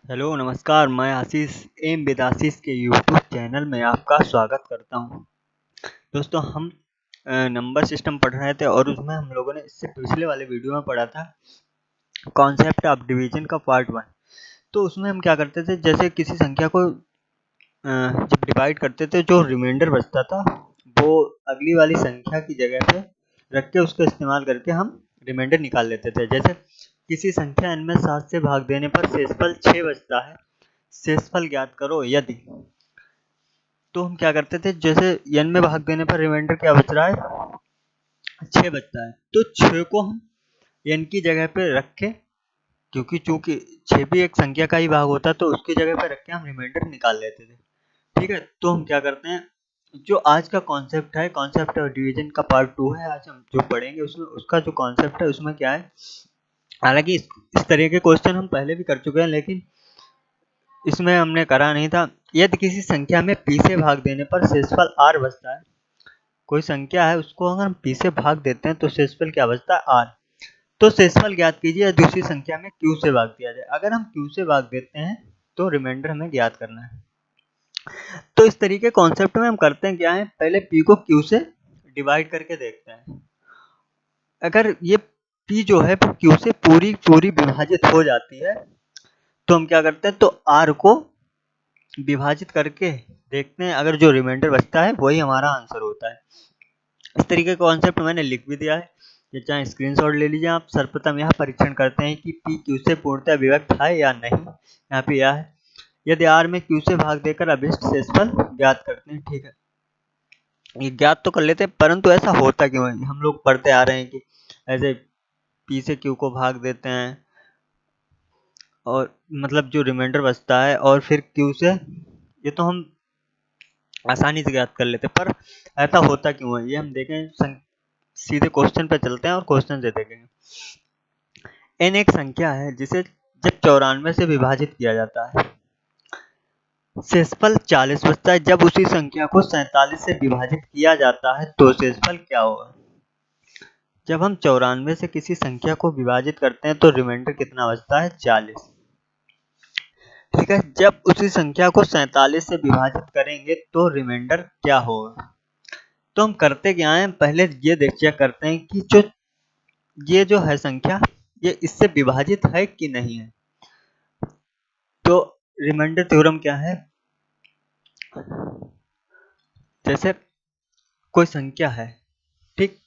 Hello नमस्कार, मैं आशीष am with आशीष के यूट्यूब चैनल में आपका स्वागत करता हूं। दोस्तों हम नंबर सिस्टम पढ़ रहे थे और उसमें हम लोगों ने इससे पिछले वाले वीडियो में पढ़ा था कॉन्सेप्ट ऑफ डिवीजन का पार्ट 1। तो उसमें हम क्या करते थे, जैसे किसी संख्या को जब डिवाइड करते थे जो रिमाइंडर बचता था वो अगली वाली संख्या की जगह पे रख के उसका इस्तेमाल करके हम रिमाइंडर निकाल लेते थे। जैसे किसी संख्या n में 7 से भाग देने पर शेषफल 6 बचता है, शेषफल ज्ञात करो यदि। तो हम क्या करते थे, जैसे n में भाग देने पर रिमाइंडर क्या बच रहा है, 6 बचता है, तो 6 को हम n की जगह पे रख के, क्योंकि चूंकि 6 भी एक संख्या का ही भाग होता है, तो उसकी जगह पे रख के हम रिमाइंडर निकाल लेते थे। ठीक है, तो हम क्या करते हैं, जो आज का कॉन्सेप्ट है, कॉन्सेप्ट ऑफ डिवीजन का पार्ट 2 है, आज हम जो पढ़ेंगे उसमें उसका जो कॉन्सेप्ट है उसमें क्या है। हालांकि इस तरह के क्वेश्चन हम पहले भी कर चुके हैं, लेकिन इसमें हमने करा नहीं था। यदि किसी संख्या में p से भाग देने पर शेषफल r बचता है, कोई संख्या है उसको अगर हम p से भाग देते हैं तो शेषफल क्या बचता है, r। तो शेषफल ज्ञात कीजिए दूसरी संख्या में q से भाग दिया जाए। अगर हम q से भाग देते हैं तो रिमाइंडर हमें ज्ञात करना है। तो इस तरीके कॉन्सेप्ट में हम करते हैं क्या है, पहले p को q से डिवाइड करके देखते हैं। अगर ये p जो है q से पूरी विभाजित हो जाती है तो हम क्या करते हैं, तो r को विभाजित करके देखते हैं, अगर जो रिमाइंडर बचता है वही हमारा आंसर होता है। इस तरीके का कॉन्सेप्ट मैंने लिख भी दिया है, ये चाहे स्क्रीनशॉट ले लीजिए आप। सर्वप्रथम यहाँ परीक्षण करते हैं कि p q से पूर्णतः विभक्त है या नहीं। यहाँ पे यह है, यदि r में q से भाग देकर अभिष्ट शेषफल ज्ञात करते हैं। ठीक है, ये ज्ञात तो कर लेते हैं, परंतु ऐसा होता क्यों है। हम लोग पढ़ते आ रहे हैं कि ऐसे p से q को भाग देते हैं और मतलब जो रिमाइंडर बचता है, और फिर q से, ये तो हम आसानी से ज्ञात कर लेते, पर ऐसा होता क्यों है ये हम देखें। सीधे क्वेश्चन पे चलते हैं और क्वेश्चन से देखेंगे। n एक संख्या है जिसे जब 94 से विभाजित किया जाता है शेषफल 40 बचता है। जब उसी संख्या को 47 से विभाजित किया जाता है तो शेषफल क्या होगा। जब हम 94 से किसी संख्या को विभाजित करते हैं तो रिमाइंडर कितना बचता है, 40। ठीक है, जब उसी संख्या को 47 से विभाजित करेंगे तो रिमाइंडर क्या होगा। तो हम करते क्या है, पहले ये चेक करते हैं कि ये जो है संख्या ये इससे विभाजित है कि नहीं है। तो रिमाइंडर थ्योरम क्या है, जैसे कोई संख्या है, ठीक,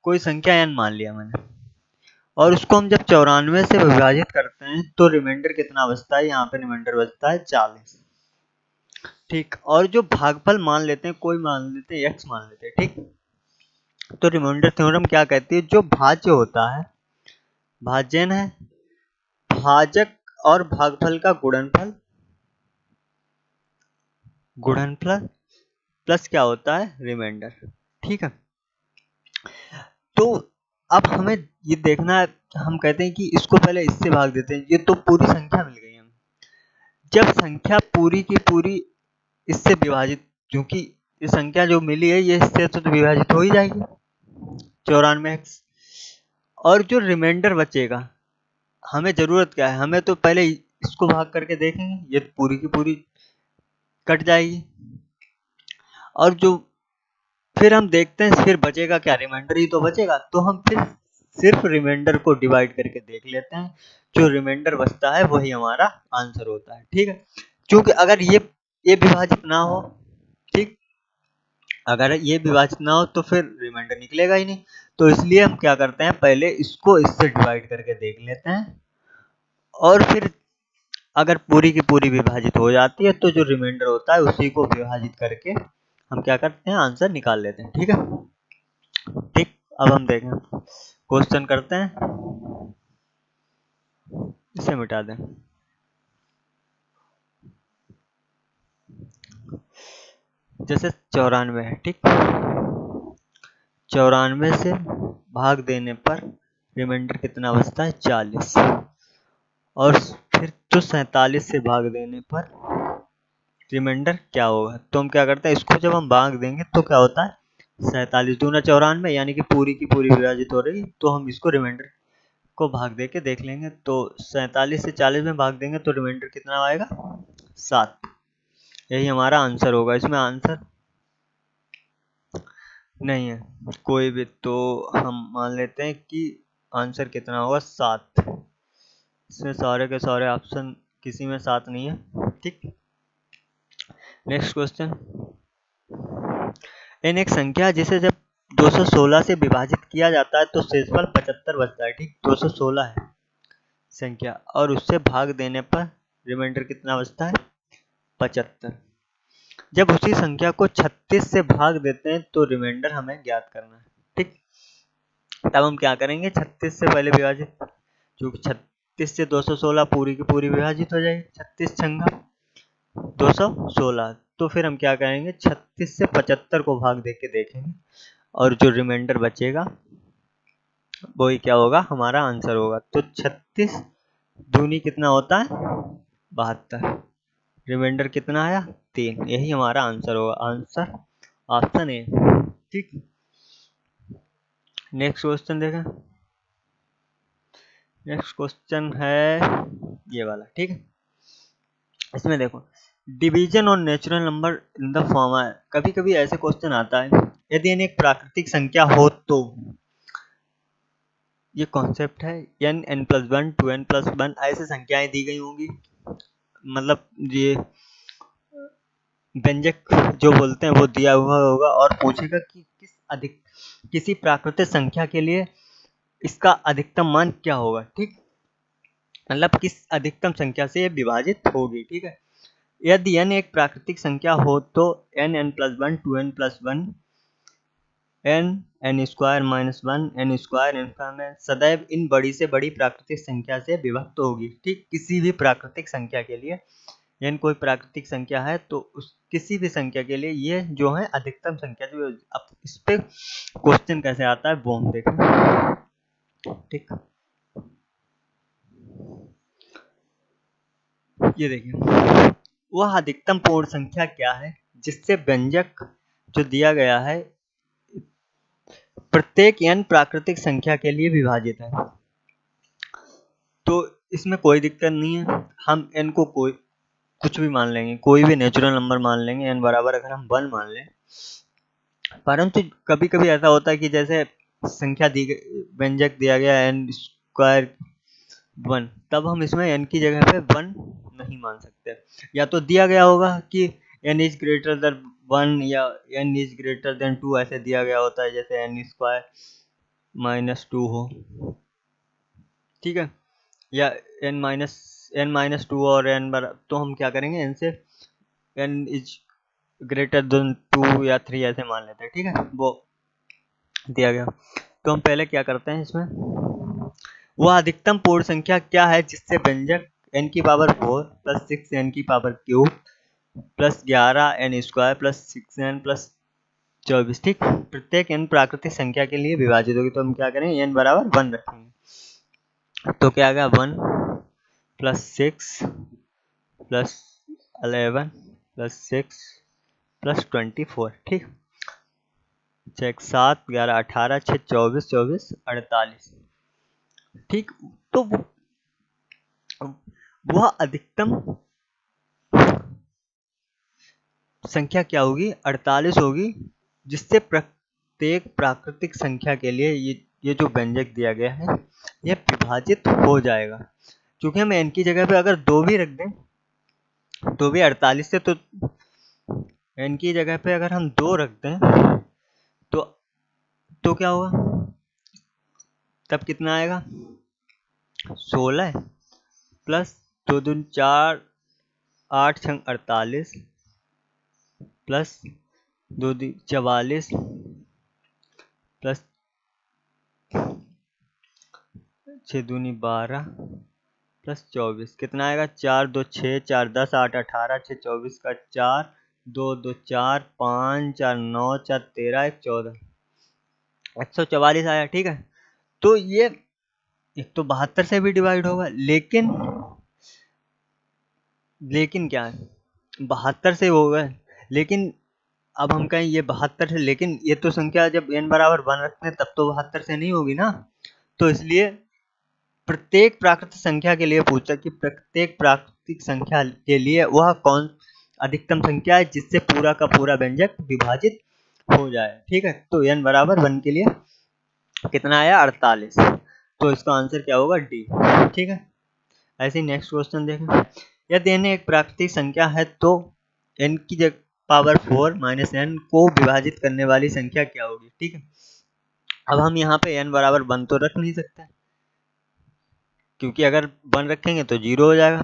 कोई संख्या n मान लिया मैंने, और उसको हम जब 94 से विभाजित करते हैं तो रिमाइंडर कितना बचता है, यहाँ पे रिमाइंडर बचता है 40। ठीक, और जो भागफल मान लेते हैं, कोई मान लेते हैं x मान लेते हैं, ठीक। तो रिमाइंडर थ्योरम क्या कहती है, जो भाज्य होता है, भाज्यन है, भाजक और भागफल का गुणनफल प्लस क्या होता है, रिमाइंडर। ठीक है, तो अब हमें ये देखना है, हम कहते हैं कि इसको पहले इससे भाग देते हैं, ये तो पूरी संख्या मिल गई हमें। जब संख्या पूरी की पूरी इससे विभाजित, क्योंकि ये संख्या जो मिली है ये इससे तो विभाजित हो ही जाएगी 94x, और जो रिमाइंडर बचेगा, हमें जरूरत क्या है, हमें तो पहले इसको भाग करके देखेंगे, ये पूरी की पूरी कट जाएगी, और जो फिर हम देखते हैं फिर बचेगा क्या, रिमाइंडर ही तो बचेगा। तो हम फिर सिर्फ रिमाइंडर को डिवाइड करके देख लेते हैं, जो रिमाइंडर बचता है वही हमारा आंसर होता है। ठीक है, क्योंकि अगर ये विभाजित ना हो, ठीक, अगर ये विभाजित ना हो तो फिर रिमाइंडर निकलेगा ही नहीं। तो इसलिए हम क्या करते हैं, पहले इसको इससे डिवाइड करके देख लेते हैं, और फिर अगर पूरी की पूरी विभाजित हो जाती है तो जो रिमाइंडर होता है उसी को विभाजित करके हम क्या करते हैं, आंसर निकाल लेते हैं। ठीक है, ठीक, अब हम देखें, क्वेश्चन करते हैं, इसे मिटा दें। जैसे 94 है, ठीक, 94 से भाग देने पर रिमाइंडर कितना बचता है, 40, और फिर जो 47 से भाग देने पर रिमाइंडर क्या होगा। तो हम क्या करते हैं, इसको जब हम भाग देंगे तो क्या होता है, 47 दूना 94, यानी कि पूरी की पूरी विभाजित हो रही, तो हम इसको रिमाइंडर को भाग दे के देख लेंगे। तो 47 से 40 में भाग देंगे तो रिमाइंडर कितना आएगा? 7। यही हमारा आंसर होगा। इसमें आंसर नहीं है कोई भी, तो हम मान लेते हैं कि आंसर कितना होगा? 7। इसमें सारे के सारे ऑप्शन किसी में 7 नहीं है। ठीक, नेक्स्ट क्वेश्चन। n एक संख्या जिसे जब 216 से विभाजित किया जाता है तो शेषफल 75 बचता है। ठीक, 216 है संख्या और उससे भाग देने पर रिमाइंडर कितना बचता है? 75। जब उसी संख्या को 36 से भाग देते हैं तो रिमाइंडर हमें ज्ञात करना है। ठीक, तब हम क्या करेंगे? 36 से पहले विभाजित, क्योंकि 36 से 216 पूरी की पूरी विभाजित हो जाएगी। 36 छंगा 216। तो फिर हम क्या करेंगे? 36 से 75 को भाग दे के देखेंगे और जो रिमाइंडर बचेगा वही क्या होगा? हमारा आंसर होगा। तो 36 दूनी कितना होता है? 72। रिमाइंडर कितना आया? 3। यही हमारा आंसर होगा। Answer option A. ठीक, नेक्स्ट क्वेश्चन देखें। नेक्स्ट क्वेश्चन है ये वाला। ठीक है, इसमें देखो, डिवीजन और natural number in the form है। कभी कभी ऐसे क्वेश्चन आता है, यदि n एक प्राकृतिक संख्या हो तो, ये कॉन्सेप्ट है, n n+1 2n+1 ऐसे संख्याएं दी गई होंगी, मतलब ये व्यंजक जो बोलते हैं वो दिया हुआ होगा और पूछेगा कि किसी प्राकृतिक संख्या के लिए इसका अधिकतम मान क्या होगा। ठीक, मतलब किस अधिकतम संख्या से ये विभाजित होगी। ठीक है, यदि n एक प्राकृतिक संख्या हो तो n n+1 2n+1 n square -1 n square n सदैव इन बड़ी से बड़ी प्राकृतिक संख्या से विभक्त होगी। ठीक, किसी भी प्राकृतिक संख्या के लिए, n कोई प्राकृतिक संख्या है तो उस किसी भी संख्या के लिए ये जो है अधिकतम संख्या जो, अब इस पे क्वेश्चन कैसे आता है वो हम देखें। ठीक, ये देखिए, वह अधिकतम पूर्ण संख्या क्या है जिससे व्यंजक जो दिया गया है प्रत्येक n प्राकृतिक संख्या के लिए विभाजित है। तो इसमें कोई दिक्कत नहीं है, हम n को कोई कुछ भी मान लेंगे, कोई भी नेचुरल नंबर मान लेंगे। n बराबर अगर हम 1 मान लें, परंतु कभी कभी ऐसा होता है कि जैसे संख्या दी गई, व्यंजक दिया गया n स्क्वायर 1, तब हम इसमें n की जगह पे 1 नहीं मान सकते। या तो दिया गया होगा कि n इज ग्रेटर देन 1 या n इज ग्रेटर देन 2, ऐसे दिया गया होता है, जैसे n स्क्वायर -2 हो। ठीक है, या n-2 और n बराबर, तो हम क्या करेंगे? n से n इज ग्रेटर देन 2 या 3 ऐसे मान लेते हैं। ठीक है, वो दिया गया। तो हम पहले क्या करते हैं, इसमें वह अधिकतम पूर्ण संख्या क्या है जिससे व्यंजक n की पावर 4 प्लस 6 n की power cube plus 11 n square plus 6n plus 24, ठीक, प्रत्येक n प्राकृतिक संख्या के लिए विभाजित होगी। तो हम क्या करेंगे? n बराबर 1 रखेंगे। तो क्या आ गया? 1 प्लस 6 प्लस 11 प्लस 6 प्लस 24। ठीक, 6 7 11 18 6 24 24 48। ठीक, तो वह अधिकतम संख्या क्या होगी? 48 होगी, जिससे प्रत्येक प्राकृतिक संख्या के लिए ये जो व्यंजक दिया गया है यह विभाजित हो जाएगा। क्योंकि हम n की जगह पे अगर 2 भी रख दें तो भी 48 से, n की जगह पे अगर हम 2 रख दें तो क्या होगा? तब कितना आएगा? 16 प्लस 2 दूनी 4 8 छंग 48 प्लस 2 44 प्लस 6 दूनी 12 प्लस 24, कितना आएगा? 4 2 6 4 10 8 18 6 24 का 4 2 2 4 5 4 9 4 13 1 14 144 आया। ठीक है, तो ये एक तो 72 से भी डिवाइड होगा, लेकिन क्या है, 72 से होगा, लेकिन अब हम कहें ये 72 से, लेकिन ये तो संख्या जब n बराबर 1 रखते हैं तब तो 72 से नहीं होगी ना। तो इसलिए प्रत्येक प्राकृतिक संख्या के लिए पूछा कि प्रत्येक प्राकृतिक संख्या के लिए वह कौन अधिकतम संख्या है जिससे पूरा का पूरा व्यंजक विभाजित हो जाए। ठीक है, तो n बराबर 1 के लिए कितना आया 48, तो इसका आंसर क्या होगा डी। ठीक है, ऐसे ही नेक्स्ट क्वेश्चन देखें। यदि n एक प्राकृतिक संख्या है तो n की जगह पावर 4 माइनस n को विभाजित करने वाली संख्या क्या होगी। ठीक है, अब हम यहाँ पे n बराबर 1 तो रख नहीं सकते क्योंकि अगर 1 रखेंगे तो 0 हो जाएगा।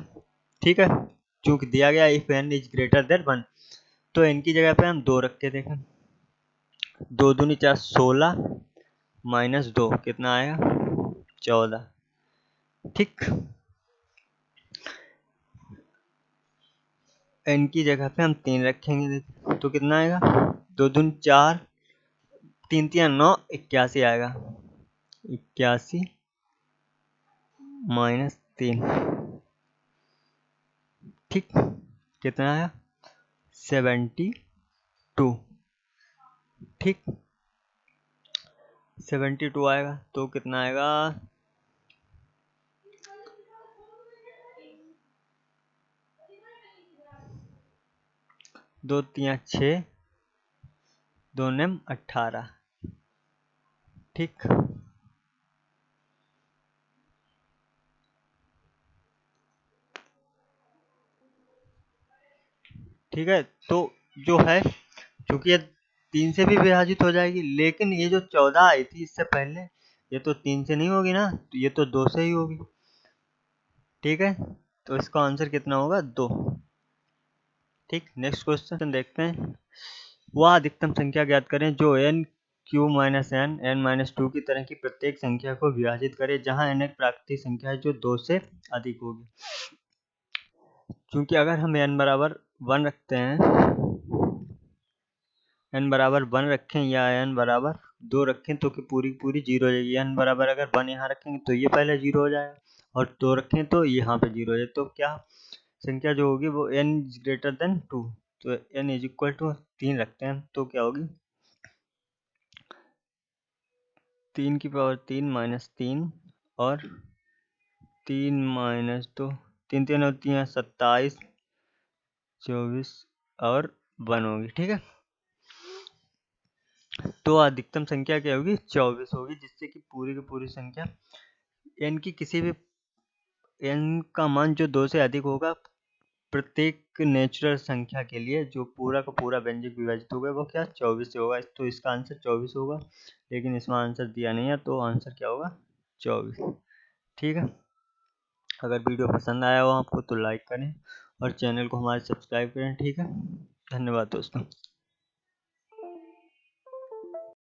ठीक है, चूंकि दिया गया if n is greater than 1, तो n की जगह पे हम 2 रख के देखें। 2 दूनी 4 16 माइनस 2 कितना आएगा 14। ठीक, n की जगह पे हम 3 रखेंगे तो कितना आएगा 2 दूनी 4 3 3 9 81 आएगा। 81 माइनस 3, ठीक, कितना आया 72। ठीक, 72 आएगा तो कितना आएगा 2 3 6 2 9 18। ठीक, ठीक है, तो जो है क्योंकि ये 3 से भी विभाजित हो जाएगी, लेकिन ये जो 14 आई थी इससे पहले ये तो 3 से नहीं होगी ना, तो ये तो 2 से ही होगी। ठीक है, तो इसका आंसर कितना होगा 2। ठीक, नेक्स्ट क्वेश्चन देखते हैं। वह अधिकतम संख्या ज्ञात करें जो n Q minus N N minus 2 की तरह की प्रत्येक संख्या को विभाजित करे जहां n एक प्राकृतिक संख्या है जो 2 से अधिक होगी। क्योंकि अगर हम n बराबर 1 रखते हैं, n बराबर 1 रखें या n बराबर 2 रखें तो कि पूरी पूरी 0 हो जाएगी। n बराबर अगर 1 यहाँ रखेंगे तो ये पहले 0 हो जाएगा और 2 रखें तो यहाँ पे 0 हो जाए, तो क्या संख्या जो होगी वो n इज ग्रेटर देन 2, तो n इज इक्वल टू 3 रखते हैं तो क्या होगी 3 की पावर 3 माइनस 3 और 3 माइनस 2, 3 3 होती हैं 27 24 और 1 होगी। ठीक है, तो अधिकतम संख्या क्या होगी 24 होगी जिससे कि पूरी की पूरी संख्या n की किसी भी n का मान जो 2 से अधिक होगा प्रत्येक नेचुरल संख्या के लिए जो पूरा का पूरा व्यंजक विभाजित होगा वो क्या 24 से होगा, तो इसका आंसर 24 होगा। लेकिन इसमें आंसर दिया नहीं है तो आंसर क्या होगा 24। ठीक है, अगर वीडियो पसंद आया हो आपको तो लाइक करें और चैनल को हमारे सब्सक्राइब करें। ठीक है, धन्यवाद दोस्तों।